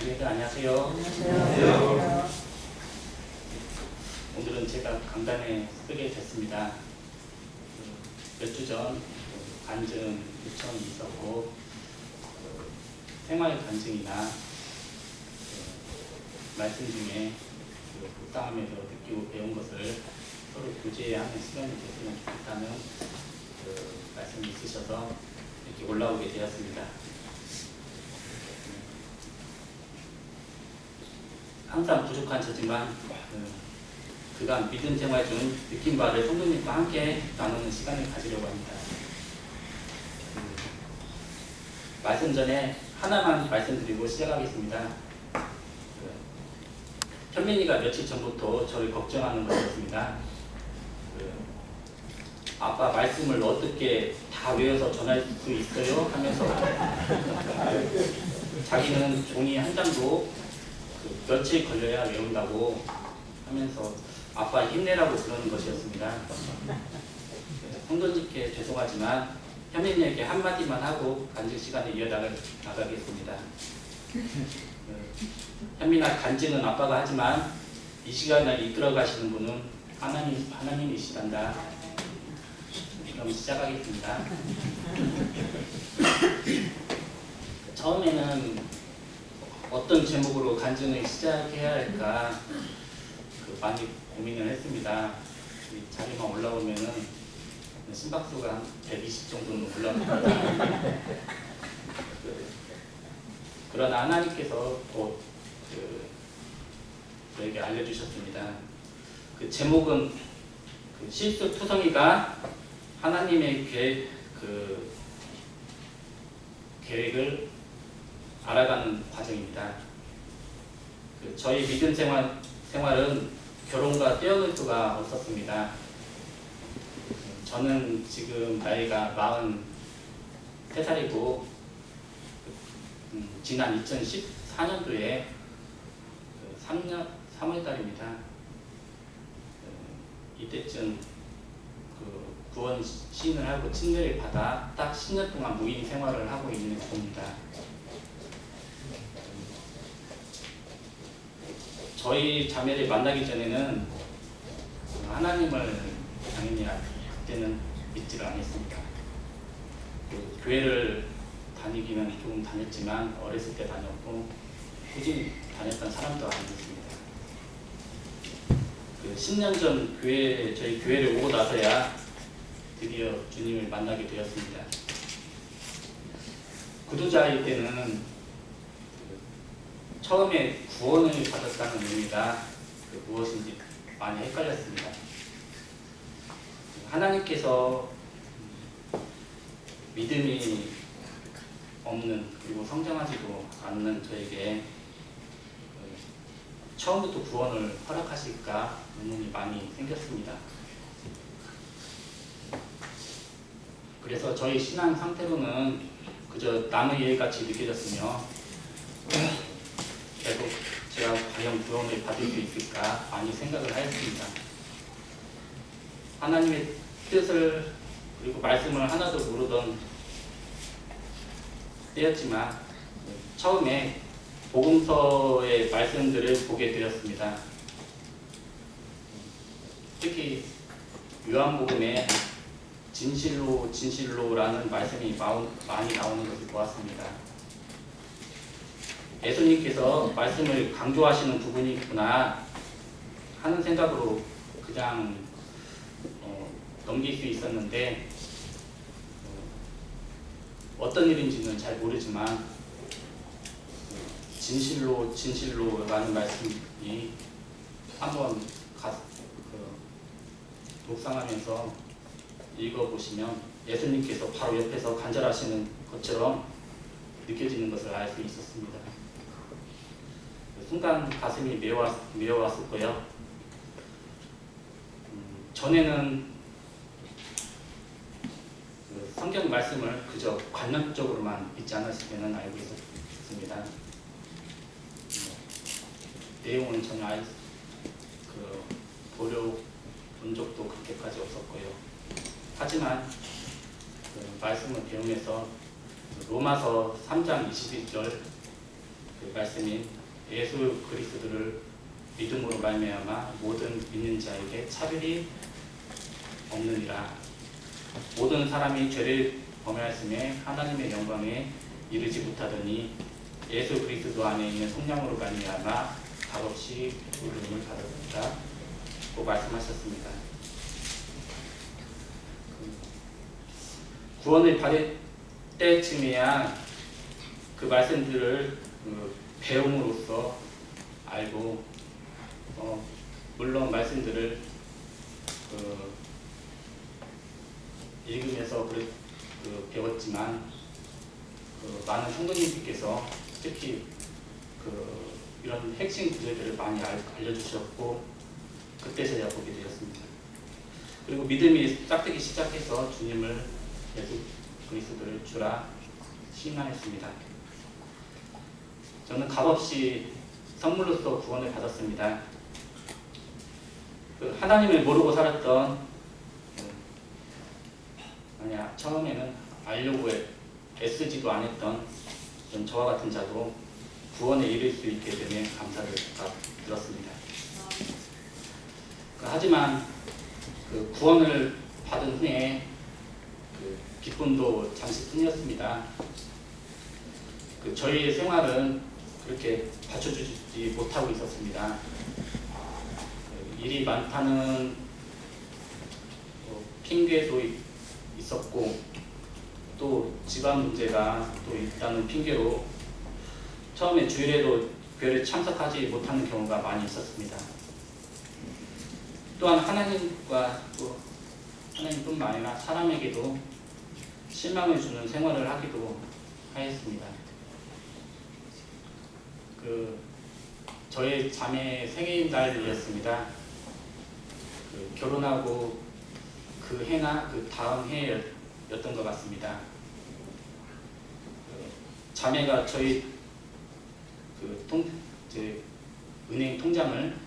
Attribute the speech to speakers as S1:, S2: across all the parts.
S1: 네, 안녕하세요.
S2: 안녕하세요.
S1: 오늘은 제가 강단에 쓰게 됐습니다. 몇 주 전 간증 요청이 있었고 생활 간증이나 말씀 중에 묵상하면서 느끼고 배운 것을 서로 교제하는 시간이 됐으면 좋겠다는 말씀이 있으셔서 이렇게 올라오게 되었습니다. 항상 부족한 저지만 그간 믿음 생활 중 느낀 바를 성도님과 함께 나누는 시간을 가지려고 합니다. 말씀 전에 하나만 말씀드리고 시작하겠습니다. 현민이가 며칠 전부터 저를 걱정하는 것이었습니다. 아빠 말씀을 어떻게 다 외워서 전할 수 있어요? 하면서 자기는 종이 한 장도 며칠 걸려야 외운다고 하면서 아빠 힘내라고 그러는 것이었습니다. 성도님께 죄송하지만 현민이에게 한마디만 하고 간증 시간을 이어나가겠습니다. 현민아, 간증은 아빠가 하지만 이 시간을 이끌어 가시는 분은 하나님이시단다. 그럼 시작하겠습니다. 처음에는 어떤 제목으로 간증을 시작해야 할까 많이 고민을 했습니다. 자리만 올라오면은 심박수가 한 120 정도는 올라갑니다. 그러나 하나님께서 또 저에게 알려주셨습니다. 그 제목은 실수투성이가 하나님의 계획을 알아가는 과정입니다. 저희 믿음 생활은 결혼과 떼어놓을 수가 없었습니다. 저는 지금 나이가 43살이고 지난 2014년도에 3월달입니다. 이때쯤 구원 시인을 하고 침례를 받아 딱 10년 동안 무인 생활을 하고 있는 중입니다. 저희 자매를 만나기 전에는 하나님을 당연히 그때는 믿지를 않았습니다. 교회를 다니기는 조금 다녔지만 어렸을 때 다녔고 꾸준히 다녔던 사람도 아니었습니다. 10년 전 저희 교회를 오고 나서야 드디어 주님을 만나게 되었습니다. 구도자일 때는 처음에 구원을 받았다는 의미가 무엇인지 많이 헷갈렸습니다. 하나님께서 믿음이 없는 그리고 성장하지도 않는 저에게 처음부터 구원을 허락하실까 의문이 많이 생겼습니다. 그래서 저희 신앙 상태로는 그저 나무 예같이 느껴졌으며 계속 제가 과연 구원을 받을 수 있을까 많이 생각을 하였습니다. 하나님의 뜻을 그리고 말씀을 하나도 모르던 때였지만 처음에 복음서의 말씀들을 보게 되었습니다. 특히 요한복음에 진실로라는 말씀이 많이 나오는 것을 보았습니다. 예수님께서 말씀을 강조하시는 부분이 있구나 하는 생각으로 그냥 넘길 수 있었는데 어떤 일인지는 잘 모르지만 진실로라는 말씀이 한번 묵상하면서 읽어보시면 예수님께서 바로 옆에서 간절하시는 것처럼 느껴지는 것을 알 수 있었습니다. 순간 가슴이 메어왔을 거예요. 전에는 성경 말씀을 그저 관념적으로만 믿지 않았으면 알고 있었습니다. 내용은 전혀 보려본 적도 그렇게까지 없었고요. 하지만 말씀을 배우면서 로마서 3장 21절 그 말씀인 예수 그리스도를 믿음으로 말미암아 모든 믿는 자에게 차별이 없느니라. 모든 사람이 죄를 범하였음에 하나님의 영광에 이르지 못하더니 예수 그리스도 안에 있는 성령으로 말미암아 값없이 부름을 받았다고 말씀하셨습니다. 구원을 받을 때쯤에야 그 말씀들을 배움으로써 알고 물론 말씀들을 읽으면서 배웠지만 많은 성도님들께서 특히 이런 핵심 구절들을 많이 알려주셨고 그때서야 보게 되었습니다. 그리고 믿음이 싹트기 시작해서 주님을 예수 그리스도를 주라 신앙했습니다. 저는 값없이 선물로서 구원을 받았습니다. 하나님을 모르고 살았던 만약 처음에는 알려고 애쓰지도 않았던 저와 같은 자도 구원에 이를 수 있게 되면 감사를 들었습니다. 하지만 구원을 받은 후에 기쁨도 잠시뿐이었습니다. 저희의 생활은 그렇게 받쳐주지 못하고 있었습니다. 일이 많다는 핑계도 있었고 또 집안 문제가 또 있다는 핑계로 처음에 주일에도 교회를 참석하지 못하는 경우가 많이 있었습니다. 또한 하나님과 또 하나님뿐만 아니라 사람에게도 실망을 주는 생활을 하기도 하였습니다. 저의 자매 생일날이었습니다. 결혼하고 그 해나 그 다음 해였던 것 같습니다. 자매가 저희 제 은행 통장을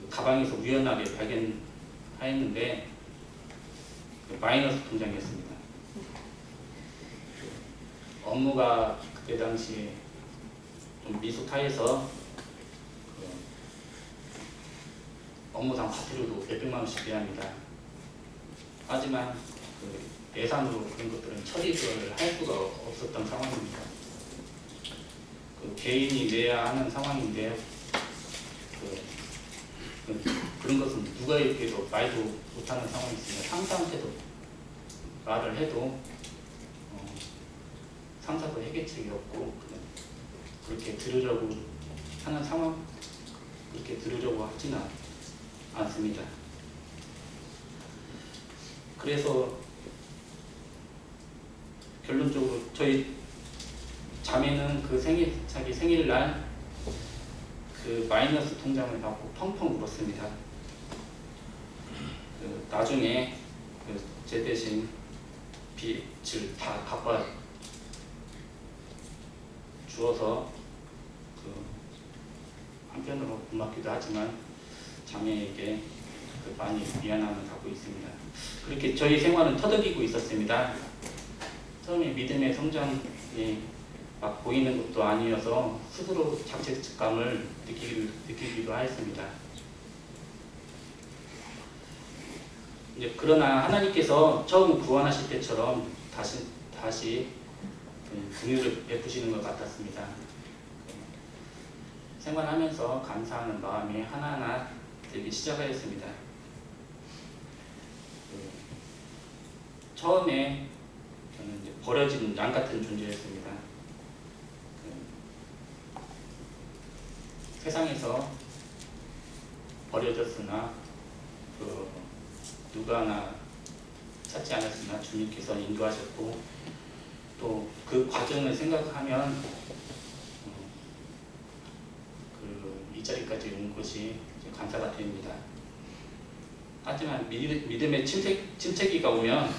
S1: 가방에서 우연하게 발견하였는데 마이너스 통장이었습니다. 업무가 그때 당시에 좀 미숙하여서 업무상 과태료도 몇백만 원씩 내야 합니다. 하지만 예산으로 그런 것들은 처리를 할 수가 없었던 상황입니다. 개인이 내야 하는 상황인데 그런 것은 누구에게도 말도 못하는 상황이 있습니다. 상사한테도 말을 해도 상사도 해결책이 없고 그렇게 들으려고 하는 상황, 그렇게 들으려고 하지는 않습니다. 그래서 결론적으로 저희 자매는 자기 생일날 마이너스 통장을 받고 펑펑 울었습니다. 나중에 제 대신 빚을 다 갚아 주어서 한편으로 고맙기도 하지만 자매에게 많이 미안함을 갖고 있습니다. 그렇게 저희 생활은 터득이고 있었습니다. 처음에 믿음의 성장이 막 보이는 것도 아니어서 스스로 자책감을 느끼기도 하였습니다. 그러나 하나님께서 처음 구원하실 때처럼 다시 긍휼을 베푸시는 것 같았습니다. 생활하면서 감사하는 마음이 하나하나 들기 시작하였습니다. 처음에 저는 버려진 양 같은 존재였습니다. 세상에서 버려졌으나 누가 하나 찾지 않았으나 주님께서 인도하셨고 또 그 과정을 생각하면 이 자리까지 온 것이 감사가 됩니다. 하지만 믿음의 침체기가 오면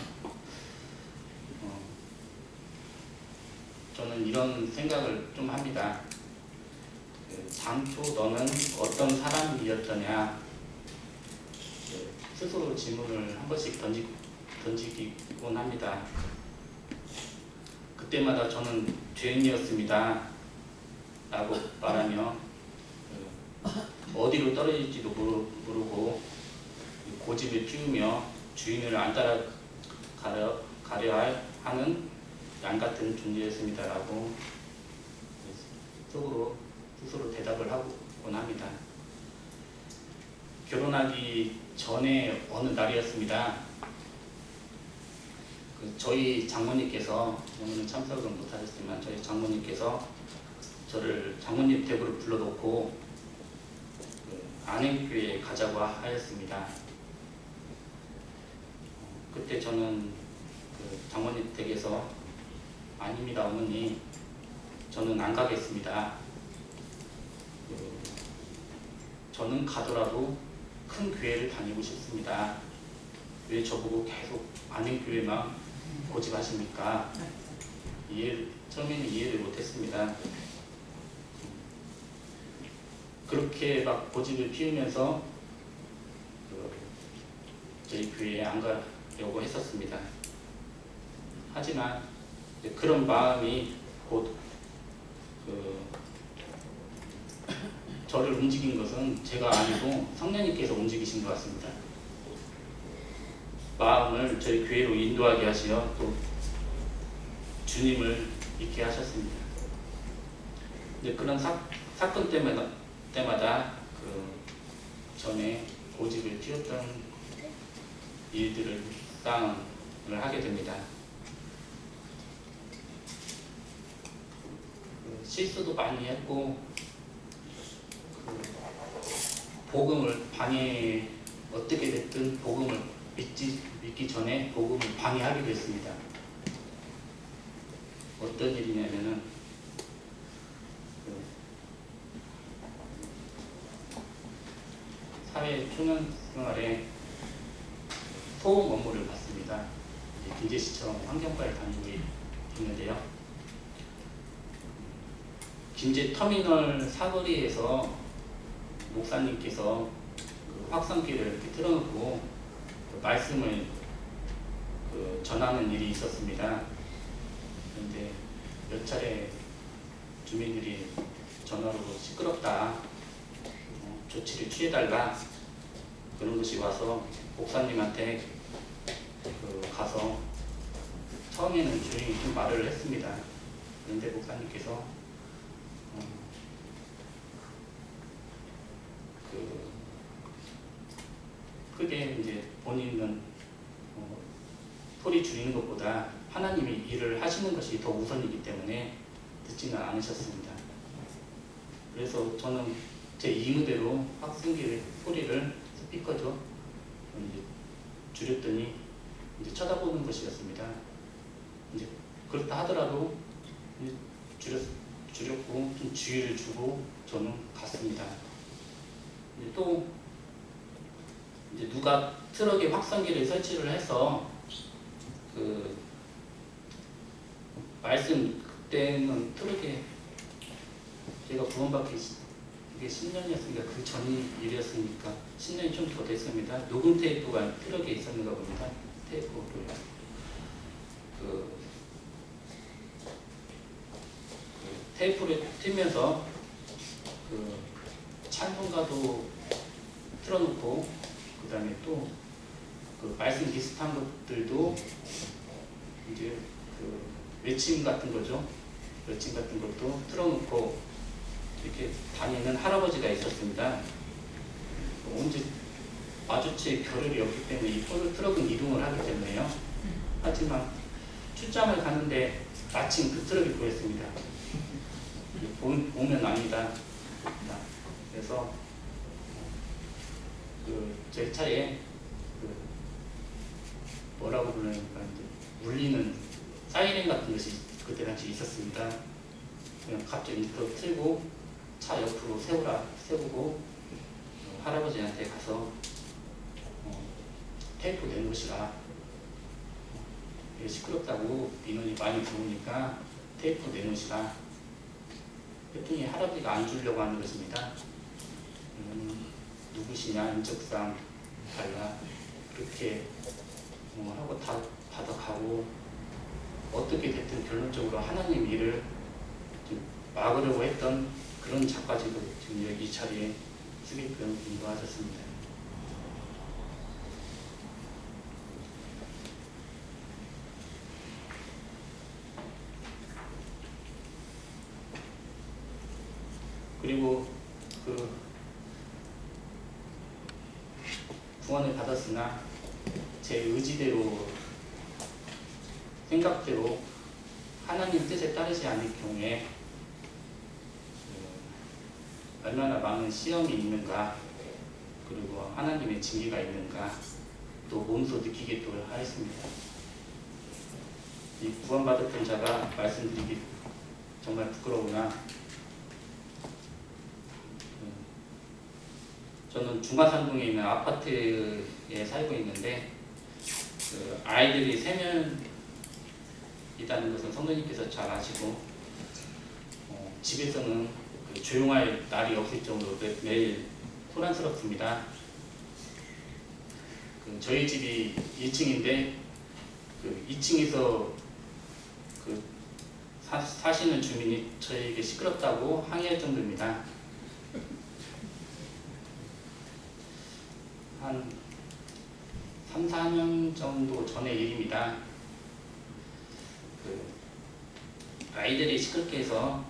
S1: 저는 이런 생각을 좀 합니다. 장초 너는 어떤 사람이었더냐, 스스로 질문을 한 번씩 던지곤 합니다. 그때마다 저는 죄인이었습니다. 라고 말하며 어디로 떨어질지도 모르고 고집을 피우며 주인을 안 따라가려 하는 양 같은 존재였습니다. 라고 스스로 대답을 하곤 합니다. 결혼하기 전에 어느 날이었습니다. 저희 장모님께서, 오늘은 참석은 못하셨지만 저희 장모님께서 저를 장모님 댁으로 불러놓고 안행교회에 가자고 하였습니다. 그때 저는 장모님 댁에서 아닙니다 어머니, 저는 안 가겠습니다. 저는 가더라도 큰 교회를 다니고 싶습니다. 왜 저보고 계속 안행교회만 고집하십니까? 처음에는 이해를 못했습니다. 그렇게 막 고집을 피우면서 저희 교회에 안 가려고 했었습니다. 하지만 그런 마음이 곧 저를 움직인 것은 제가 아니고 성령님께서 움직이신 것 같습니다. 마음을 저희 교회로 인도하게 하시어 또 주님을 믿게 하셨습니다. 근데 그런 사건 때마다 전에 고집을 피웠던 일들을 묵상을 하게 됩니다. 실수도 많이 했고 복음을 어떻게 됐든 복음을 믿기 전에 복음을 방해하기도 했습니다. 어떤 일이냐면은 사회 초년 생활에 소음 업무를 받습니다. 김제시청 환경과에 다니고 있는데요. 김제 터미널 사거리에서 목사님께서 확성기를 이렇게 틀어놓고 말씀을 전하는 일이 있었습니다. 그런데 몇 차례 주민들이 전화로 시끄럽다, 조치를 취해달라, 그런 것이 와서 목사님한테 가서 처음에는 조용히 좀 말을 했습니다. 그런데 목사님께서 크게 이제 본인은 소리 줄이는 것보다 하나님이 일을 하시는 것이 더 우선이기 때문에 듣지는 않으셨습니다. 그래서 저는 제 임의대로 확성기를 소리를 스피커죠 이제 줄였더니 이제 쳐다보는 것이었습니다. 이제 그렇다 하더라도 이제 줄였고 좀 주의를 주고 저는 갔습니다. 이제 또 이제 누가 트럭에 확성기를 설치를 해서 말씀, 그때는 트럭에 제가 구원받기 이게 10년이었으니까 그 전이 일이었으니까 10년이 좀 더 됐습니다. 녹음 테이프가 트럭에 있었는가 봅니다. 테이프를 테이프를 틀면서 찬송가도 틀어놓고 그 다음에 또 말씀 비슷한 것들도 이제 외침 같은 거죠. 외침 같은 것도 틀어놓고 이렇게 다니는 할아버지가 있었습니다. 언제 마주칠 겨를이 없기 때문에 이 트럭은 이동을 하기 때문에요. 하지만 출장을 가는데 마침 그 트럭이 보였습니다. 보면 압니다. 그래서 제 차에 뭐라고 부르니까 울리는 사이렌 같은 것이 그때 당시 있었습니다. 그냥 갑자기 트럭 틀고 차 옆으로 세우고 할아버지한테 가서 테이프 내놓으시라. 시끄럽다고 민원이 많이 들어오니까 테이프 내놓으시라. 그랬더니 할아버지가 안 주려고 하는 것입니다. 누구시냐, 인적사항 달라. 그렇게 하고 다 받아가고 어떻게 됐든 결론적으로 하나님 일을 좀 막으려고 했던 그런 작가지도 지금 여기 이 자리에 쓰게끔 인도하셨습니다. 그리고 그 구원을 받았으나 제 의지대로 생각대로 하나님 뜻에 따르지 않을 경우에 얼마나 많은 시험이 있는가, 그리고 하나님의 징계가 있는가 또 몸소 느끼게 또 하였습니다. 이 구원받았던 자가 말씀드리기 정말 부끄러우나 저는 중화산동에 있는 아파트에 살고 있는데 그 아이들이 3명 있다는 것은 성도님께서 잘 아시고 집에서는 그 조용할 날이 없을 정도로 매일 혼란스럽습니다. 그 저희 집이 2층인데 그 2층에서 그 사시는 주민이 저에게 시끄럽다고 항의할 정도입니다. 한 3, 4년 정도 전의 일입니다. 그 아이들이 시끄럽게 해서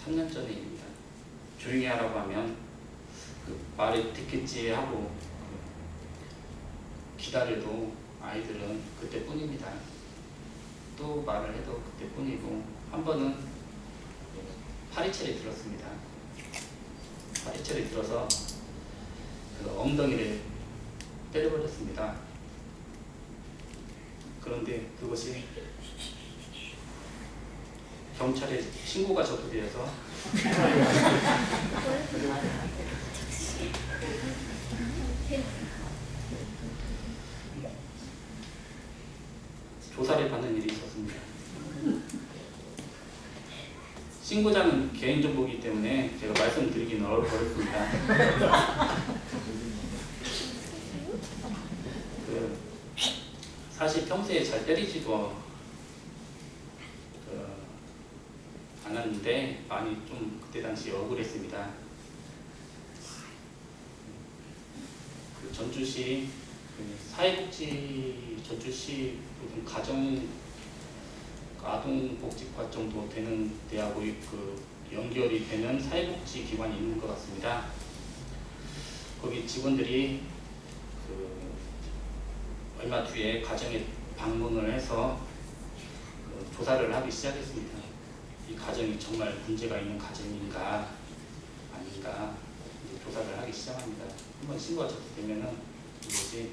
S1: 3년 전의 일입니다. 조용히 하라고 하면 그 말을 듣겠지 하고 기다려도 아이들은 그때뿐입니다. 또 말을 해도 그때뿐이고 한 번은 파리채를 들었습니다. 파리채를 들어서 그 엉덩이를 때려버렸습니다. 그런데 그것이 경찰에 신고가 접수되어서 조사를 받는 일이 있었습니다. 신고자는 개인정보이기 때문에 제가 말씀드리기는 어렵습니다. 사실 평소에 잘 때리지도 않았는데 많이 좀 그때 당시 억울했습니다. 그 전주시 사회복지 전주시 무슨 가정 아동복지과 정도 되는 대하고 그 연결이 되는 사회복지 기관이 있는 것 같습니다. 거기 직원들이 얼마 뒤에 가정에 방문을 해서 조사를 하기 시작했습니다. 이 가정이 정말 문제가 있는 가정인가 아닌가 조사를 하기 시작합니다. 한번 신고가 접수되면은 이것이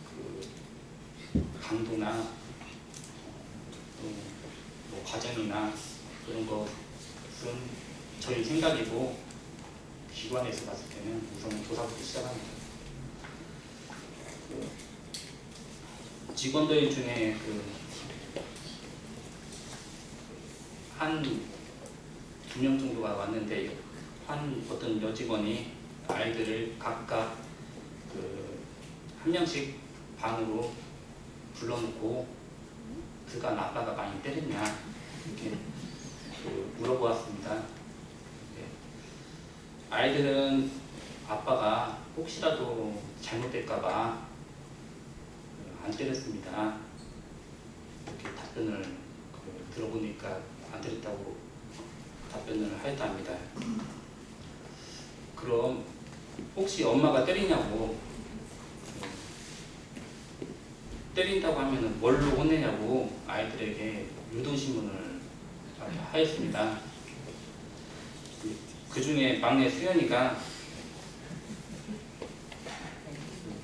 S1: 그 강도나 뭐 과정이나 그런 것은 저희 생각이고 기관에서 봤을 때는 우선 조사부터 시작합니다. 직원들 중에 한 2명 정도가 왔는데 한 어떤 여직원이 아이들을 각각 한 명씩 방으로 불러놓고 그간 아빠가 많이 때렸냐 이렇게 물어보았습니다. 아이들은 아빠가 혹시라도 잘못될까봐 안 때렸습니다. 이렇게 답변을 들어보니까 안 때렸다고 답변을 하였답니다. 그럼 혹시 엄마가 때리냐고 때린다고 하면 뭘로 혼내냐고 아이들에게 유도신문을 하였습니다. 그 중에 막내 수연이가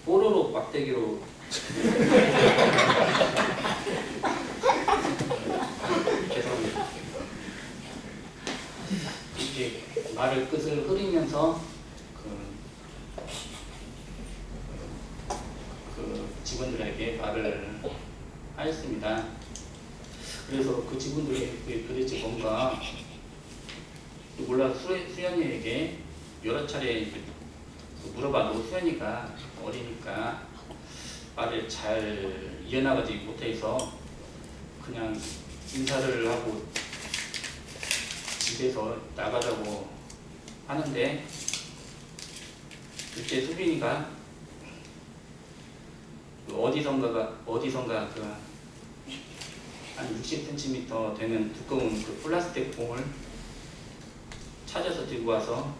S1: 뽀로로 막대기로 죄송합니다. 이렇게 말을 끝을 흐리면서 그 직원들에게 말을 하였습니다. 그래서 그 직원들이 도대체 뭔가 몰라 수연이에게 여러 차례 물어봐도 수연이가 어리니까 말을 잘 이어나가지 못해서 그냥 인사를 하고 집에서 나가자고 하는데 그때 수빈이가 어디선가 한 60cm 되는 두꺼운 그 플라스틱 봉을 찾아서 들고 와서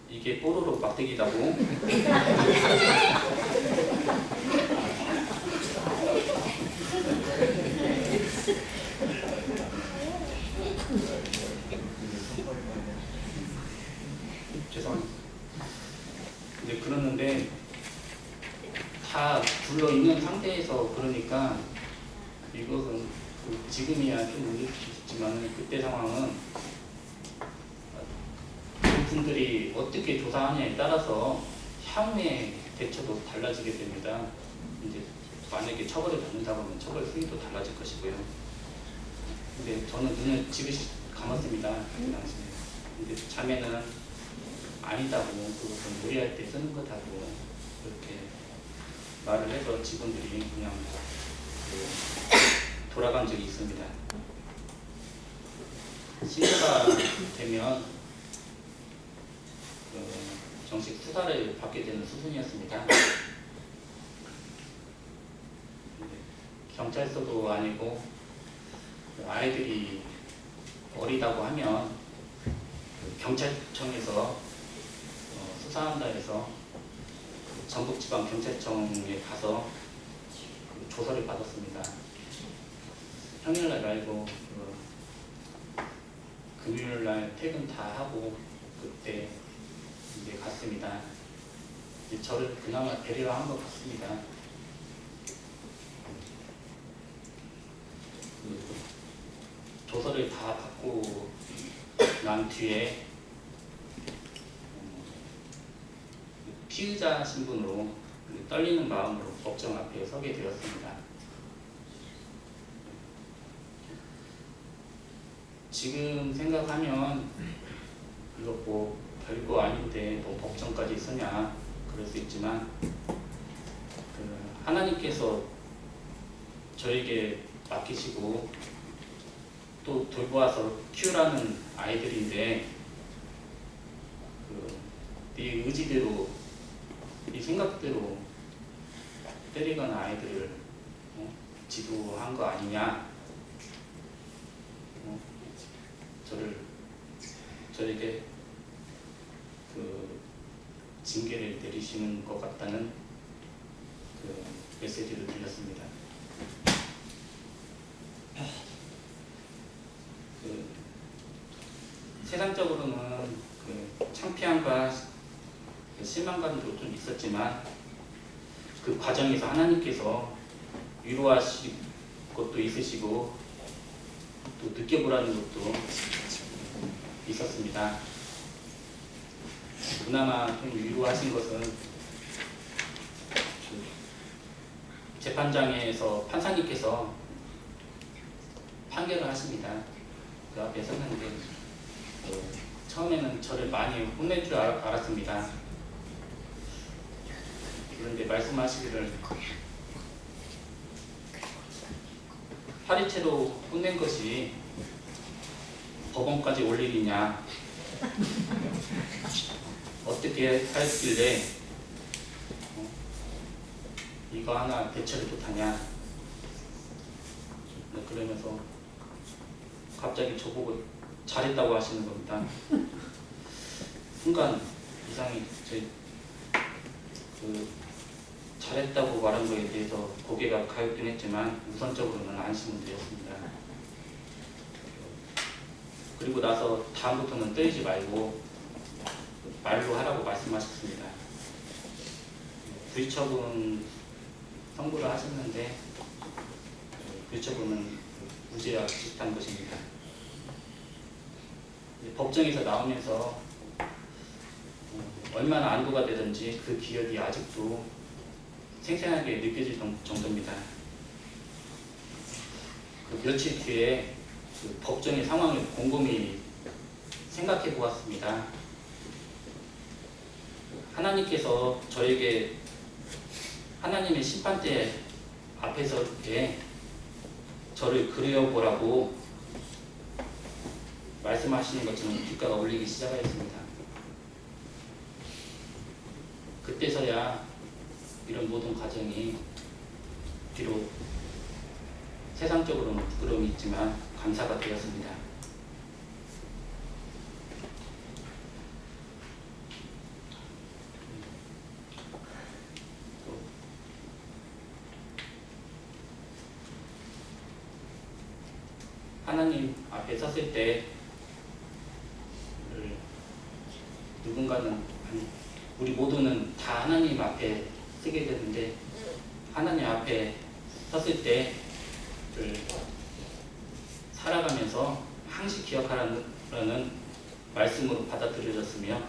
S1: 이게 뽀로로 막대기라고 죄송합니다. 근데 그러는데 다 불러 있는 상태에서 그러니까 이것은 지금이야 좀 모를 수 있지만 그때 상황은 그분들이 어떻게 조사하냐에 따라서 향후의 대처도 달라지게 됩니다. 이제 만약에 처벌을 받는다고 하면 처벌 수위도 달라질 것이고요. 근데 저는 눈을 지그시 감았습니다. 그 당시에. 근데 자매는 아니다고 그것은 요리할 때 쓰는 거다고 그렇게 말을 해서 직원들이 그냥 돌아간 적이 있습니다. 시효가 되면 정식 수사를 받게 되는 수순이었습니다. 경찰서도 아니고 아이들이 어리다고 하면 경찰청에서 수사한다 해서 전북지방경찰청에 가서 조사를 받았습니다. 평일날 말고 금요일날 퇴근 다 하고 그때 이제 갔습니다. 이제 저를 그나마 배려한 것 같습니다. 조서를 다 받고 난 뒤에 피의자 신분으로 떨리는 마음으로 법정 앞에 서게 되었습니다. 지금 생각하면 이거 뭐 별거 아닌데 뭐 법정까지 서냐 그럴 수 있지만 하나님께서 저에게 맡기시고 또 돌보아서 키우라는 아이들인데 네 의지대로 네 생각대로 때리거나 아이들을 지도한 거 아니냐, 저에게 징계를 내리시는 것 같다는 메시지를 드렸습니다. 세상적으로는 창피함과 실망감도 좀 있었지만 그 과정에서 하나님께서 위로하실 것도 있으시고 또 느껴보라는 것도 있었습니다. 그나마 좀 위로하신 것은 재판장에서 판사님께서 판결을 하십니다. 그 앞에 섰는데 처음에는 저를 많이 혼낼 줄 알았습니다. 그런데 말씀하시기를 파리채로 혼낸 것이 법원까지 올 일이냐, 어떻게 하였길래 이거 하나 대처를 못하냐, 그러면서 갑자기 저보고 잘했다고 하시는 겁니다. 순간 이상이 잘했다고 말한 거에 대해서 고개가 가볍긴 했지만 우선적으로는 안심은 되었습니다. 그리고 나서 다음부터는 때리지 말고 말로 하라고 말씀하셨습니다. 불처분 선고를 하셨는데 불처분은 무죄와 비슷한 것입니다. 법정에서 나오면서 얼마나 안도가 되든지 그 기억이 아직도 생생하게 느껴질 정도입니다. 며칠 뒤에 법정의 상황을 곰곰이 생각해 보았습니다. 하나님께서 저에게 하나님의 심판대 앞에서 저를 그려보라고 말씀하시는 것처럼 귓가가 울리기 시작하였습니다. 그때서야 이런 모든 과정이 비록 세상적으로는 부끄러움이 있지만 감사가 되었습니다. 하나님 앞에 섰을 때 누군가는 우리 모두는 다 하나님 앞에 서게 되는데 하나님 앞에 섰을 때 살아가면서 항시 기억하라는 말씀으로 받아들여졌으며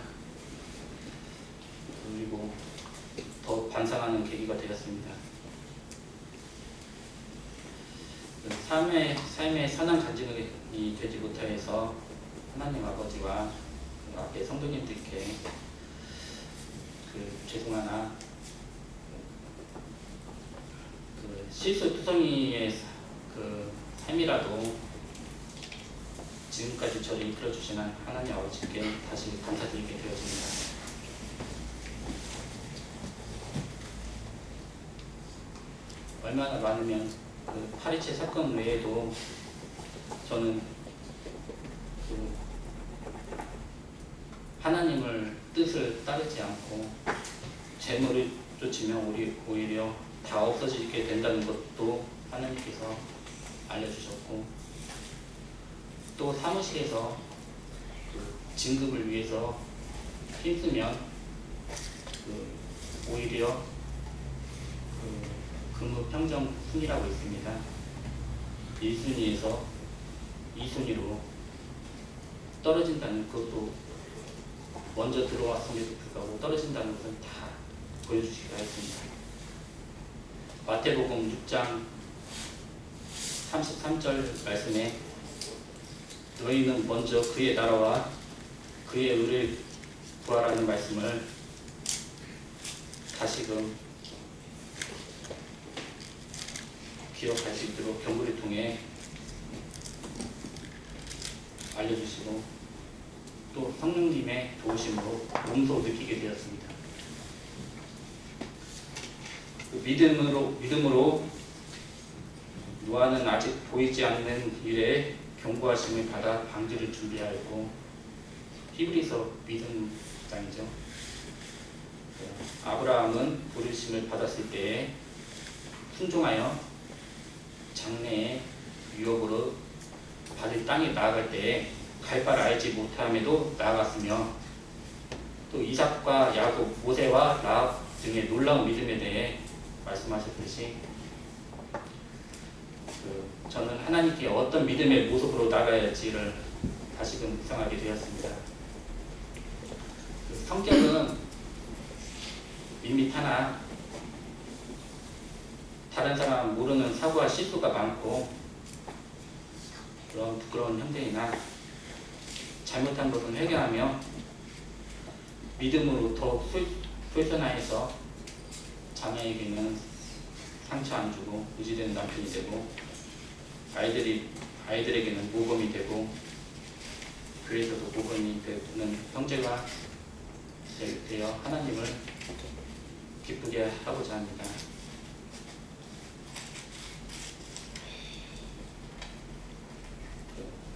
S1: 그리고 더 반성하는 계기가 되었습니다. 삶의 선한 간증이 되지 못하여서 하나님 아버지와 그 앞에 성도님들께 죄송하나 실수투성이의 삶이라도 지금까지 저를 이끌어 주시는 하나님 아버지께 다시 감사드리게 되어집니다. 얼마나 많으면 파리채 사건 외에도 저는 하나님을 뜻을 따르지 않고 재물을 쫓으면 오히려 다 없어지게 된다는 것도 하나님께서 알려주셨고 또 사무실에서 진급을 위해서 힘쓰면 오히려 근무 평정 순위라고 있습니다. 1순위에서 2순위로 떨어진다는 것도 먼저 들어왔음에도 불구하고 떨어진다는 것은 다 보여주시기로 했습니다. 마태복음 6장 33절 말씀에 너희는 먼저 그의 나라와 그의 의를 구하라는 말씀을 다시금 기억할 수 있도록 경고를 통해 알려주시고 또 성령님의 도우심으로 몸소 느끼게 되었습니다. 믿음으로 노아는 아직 보이지 않는 일에 경고하심을 받아 방주를 준비하였고 히브리서 믿음장이죠. 아브라함은 부르심을 받았을 때에 순종하여 장래의 유업으로 받을 땅에 나아갈 때에 갈 바를 알지 못함에도 나아갔으며 또 이삭과 야곱, 모세와 라합 등의 놀라운 믿음에 대해 말씀하셨듯이 저는 하나님께 어떤 믿음의 모습으로 나가야 할지를 다시금 묵상하게 되었습니다. 성격은 밋밋하나 다른 사람 모르는 사고와 실수가 많고 그런 부끄러운 형제이나 잘못한 것은 회개하며 믿음으로 더욱 솔선하여서 자녀에게는 상처 안 주고 유지되는 남편이 되고 아이들에게는 모범이 되고 교회에서도 모범이 되는 형제가 되어 하나님을 기쁘게 하고자 합니다.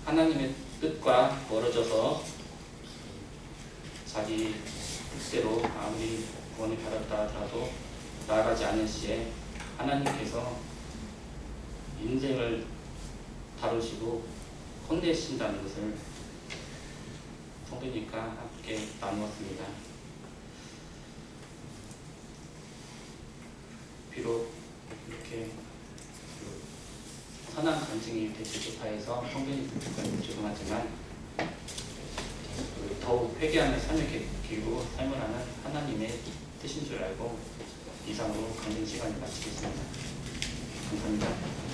S1: 하나님의 뜻과 멀어져서 자기 뜻대로 아무리 구원을 받았다 하더라도 나아가지 않은 시에 하나님께서 인생을 다루시고 혼내신다는 것을 성도님과 함께 나누었습니다. 비록 이렇게 선한 간증이 되지 못하여서 성도님들께 죄송하지만 더욱 회개하는 삶을 기고 삶을 하는 하나님의 뜻인 줄 알고 이상으로 간증 시간을 마치겠습니다. 감사합니다.